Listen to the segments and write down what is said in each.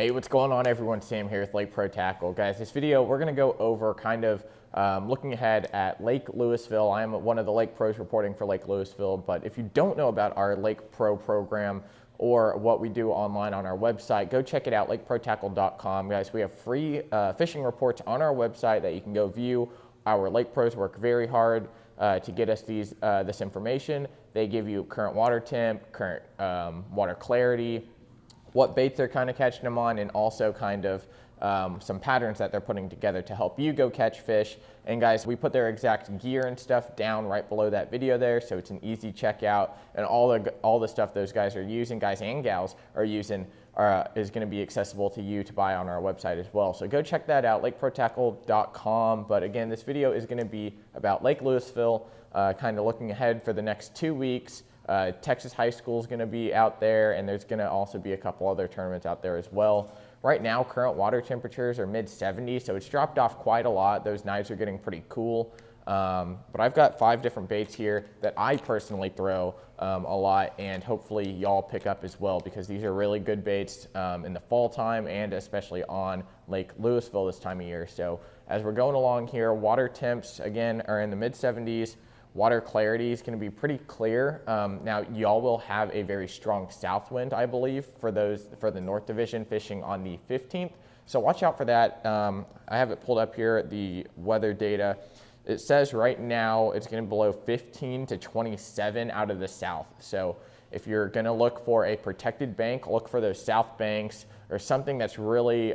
Hey, what's going on everyone? Sam here with Lake Pro Tackle. Guys, this video, we're gonna go over kind of looking ahead at Lake Lewisville. I am one of the Lake Pros reporting for Lake Lewisville, but if you don't know about our Lake Pro program or what we do online on our website, go check it out, lakeprotackle.com. Guys, we have free fishing reports on our website that you can go view. Our Lake Pros work very hard to get us this information. They give you current water temp, current water clarity, what baits they're kind of catching them on, and also kind of some patterns that they're putting together to help you go catch fish. And guys, we put their exact gear and stuff down right below that video there, so it's an easy checkout. And all the stuff those guys are using, guys and gals are using, is going to be accessible to you to buy on our website as well. So go check that out, lakeprotackle.com. But again, this video is going to be about Lake Lewisville, kind of looking ahead for the next 2 weeks. Texas High School is going to be out there, and there's going to also be a couple other tournaments out there as well. Right now, current water temperatures are mid-70s, so it's dropped off quite a lot. Those knives are getting pretty cool. But I've got 5 different baits here that I personally throw a lot, and hopefully y'all pick up as well, because these are really good baits in the fall time and especially on Lake Lewisville this time of year. So as we're going along here, water temps, again, are in the mid-70s. Water clarity is going to be pretty clear. Now, y'all will have a very strong south wind, I believe, for the North Division fishing on the 15th. So watch out for that. I have it pulled up here, the weather data. It says right now it's going to blow 15 to 27 out of the south. So if you're going to look for a protected bank, look for those south banks or something that's really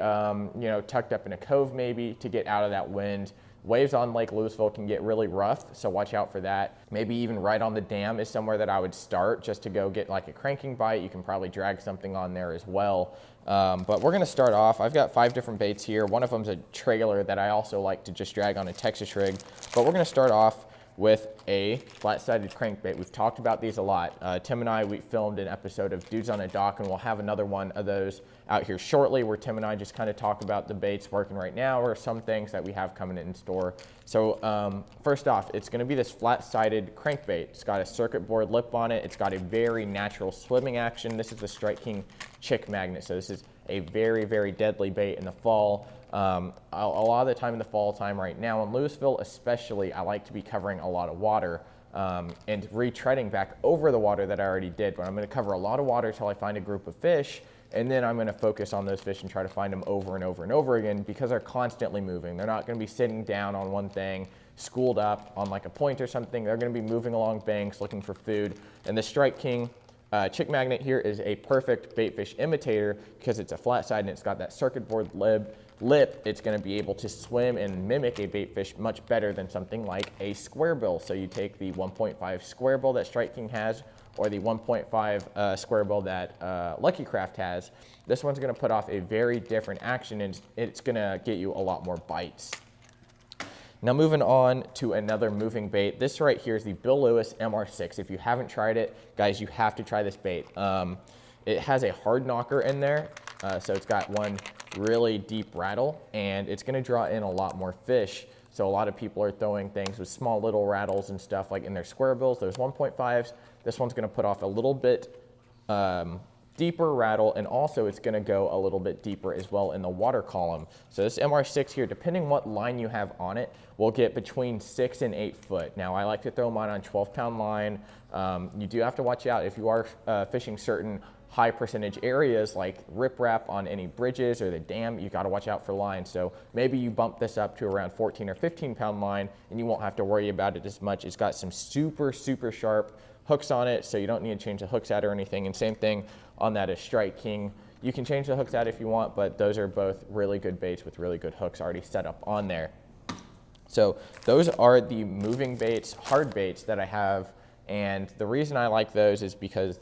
tucked up in a cove maybe to get out of that wind. Waves on Lake Lewisville can get really rough, so watch out for that. Maybe even right on the dam is somewhere that I would start just to go get like a cranking bite. You can probably drag something on there as well. But we're gonna start off. I've got 5 different baits here. One of them's a trailer that I also like to just drag on a Texas rig. But we're gonna start off with a flat-sided crankbait. We've talked about these a lot. Tim and I, we filmed an episode of Dudes on a Dock, and we'll have another one of those out here shortly where Tim and I just kind of talk about the baits working right now or some things that we have coming in store. So first off, it's gonna be this flat-sided crankbait. It's got a circuit board lip on it. It's got a very natural swimming action. This is the Strike King Chick Magnet. So this is a very, very deadly bait in the fall. A lot of the time in the fall time right now in Lewisville especially, I like to be covering a lot of water and retreading back over the water that I already did. But I'm going to cover a lot of water until I find a group of fish, and then I'm going to focus on those fish and try to find them over and over and over again, because they're constantly moving. They're not going to be sitting down on one thing, schooled up on like a point or something. They're going to be moving along banks looking for food. And the Strike King Chick Magnet here is a perfect bait fish imitator because it's a flat side and it's got that circuit board lip. It's going to be able to swim and mimic a bait fish much better than something like a square bill. So you take the 1.5 square bill that Strike King has, or the 1.5 square bill that Lucky Craft has. This one's going to put off a very different action, and it's going to get you a lot more bites. Now moving on to another moving bait. This right here is the Lewis MR6. If you haven't tried it, guys, you have to try this bait. It has a hard knocker in there, so it's got one really deep rattle, and it's gonna draw in a lot more fish. So a lot of people are throwing things with small little rattles and stuff like in their square bills. There's 1.5s. This one's gonna put off a little bit deeper rattle, and also it's going to go a little bit deeper as well in the water column. So this MR6 here, depending what line you have on it, will get between 6 and 8 foot. Now I like to throw mine on 12-pound line. You do have to watch out if you are fishing certain high percentage areas like riprap on any bridges or the dam. You got to watch out for line. So maybe you bump this up to around 14 or 15-pound line, and you won't have to worry about it as much. It's got some super sharp hooks on it, so you don't need to change the hooks out or anything. And same thing on that is Strike King. You can change the hooks out if you want, but those are both really good baits with really good hooks already set up on there. So those are the moving baits, hard baits that I have, and the reason I like those is because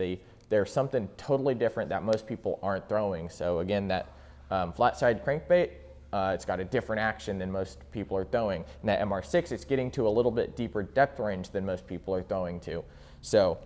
they're something totally different that most people aren't throwing. So again, that flat-side crankbait, it's got a different action than most people are throwing. And that MR6, it's getting to a little bit deeper depth range than most people are throwing to. So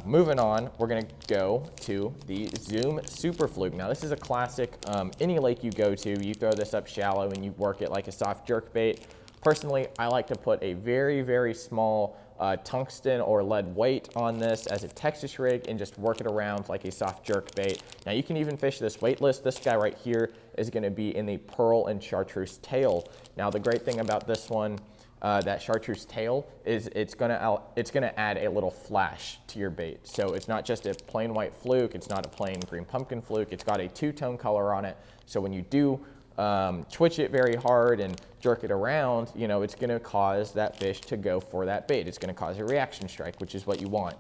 moving on, we're gonna go to the Zoom Super Fluke. Now this is a classic. Any lake you go to, you throw this up shallow and you work it like a soft jerk bait. Personally, I like to put a very small tungsten or lead weight on this as a Texas rig and just work it around like a soft jerk bait. Now you can even fish this weightless. This guy right here is going to be in the pearl and chartreuse tail. Now the great thing about this one, that chartreuse tail, is it's gonna add a little flash to your bait. So it's not just a plain white fluke, it's not a plain green pumpkin fluke, it's got a two-tone color on it. So when you do twitch it very hard and jerk it around, you know, it's gonna cause that fish to go for that bait. It's gonna cause a reaction strike, which is what you want.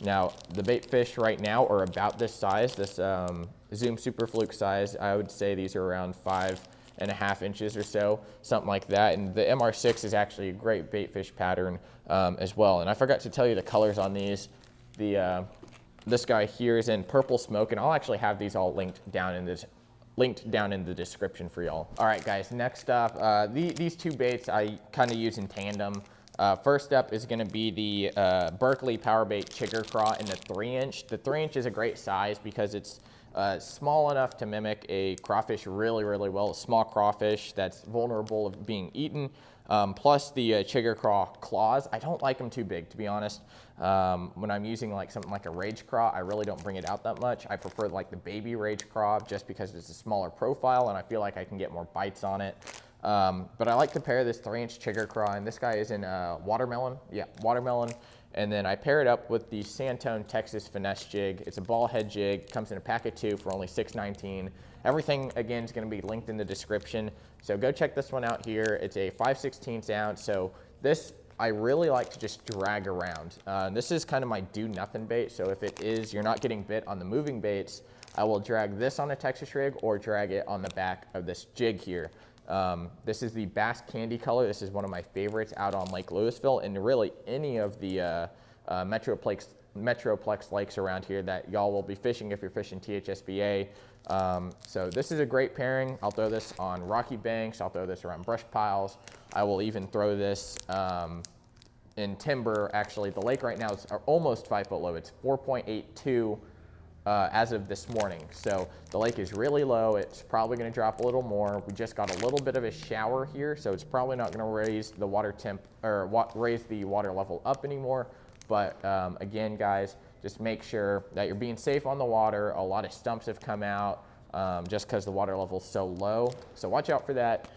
Now, the bait fish right now are about this size, this Zoom Super Fluke size. I would say these are around 5.5 inches or so, something like that. And the MR6 is actually a great bait fish pattern as well. And I forgot to tell you the colors on these. This guy here is in purple smoke, and I'll actually have these all linked down in the description for y'all. All right, guys, next up, these two baits I kind of use in tandem. First up is gonna be the Berkeley Powerbait Chigger Craw in the 3-inch. The 3-inch is a great size because it's small enough to mimic a crawfish really, really well. A small crawfish that's vulnerable of being eaten. Plus the Chigger Craw claws, I don't like them too big, to be honest. When I'm using like something like a Rage Craw, I really don't bring it out that much. I prefer like the baby Rage Craw just because it's a smaller profile and I feel like I can get more bites on it. But I like to pair this 3-inch Chigger Craw, and this guy is in watermelon. Yeah, watermelon. And then I pair it up with the Santone Texas Finesse jig. It's a ball head jig, comes in a pack of 2 for only $6.19. Everything, again, is going to be linked in the description. So go check this one out here. It's a 5/16 ounce. So this, I really like to just drag around. This is kind of my do-nothing bait. So if it is, you're not getting bit on the moving baits, I will drag this on a Texas rig or drag it on the back of this jig here. This is the Bass Candy color. This is one of my favorites out on Lake Lewisville and really any of the Metroplex lakes around here that y'all will be fishing if you're fishing THSBA. So this is a great pairing. I'll throw this on rocky banks. I'll throw this around brush piles. I will even throw this in timber. Actually, the lake right now is almost 5 foot low. It's 4.82 as of this morning. So the lake is really low. It's probably going to drop a little more. We just got a little bit of a shower here, so it's probably not going to raise the water temp or raise the water level up anymore. But again, guys, just make sure that you're being safe on the water. A lot of stumps have come out just because the water level is so low. So watch out for that.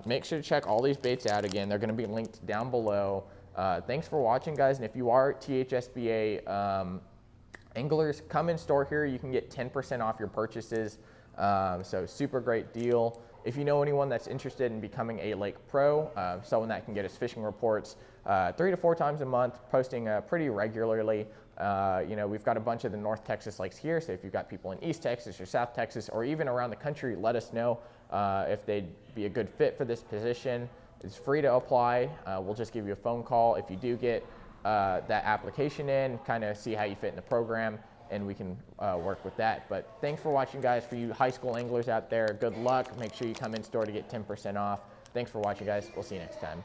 Make sure to check all these baits out. Again, they're going to be linked down below. Thanks for watching, guys. And if you are THSBA anglers, come in store here. You can get 10% off your purchases. So super great deal. If you know anyone that's interested in becoming a lake pro, someone that can get us fishing reports 3 to 4 times a month, posting pretty regularly. You know, we've got a bunch of the North Texas lakes here. So if you've got people in East Texas or South Texas or even around the country, let us know if they'd be a good fit for this position. It's free to apply. We'll just give you a phone call if you do get that application in, kind of see how you fit in the program, and we can work with that. But thanks for watching, guys. For you high school anglers out there, good luck. Make sure you come in store to get 10% off. Thanks for watching, guys. We'll see you next time.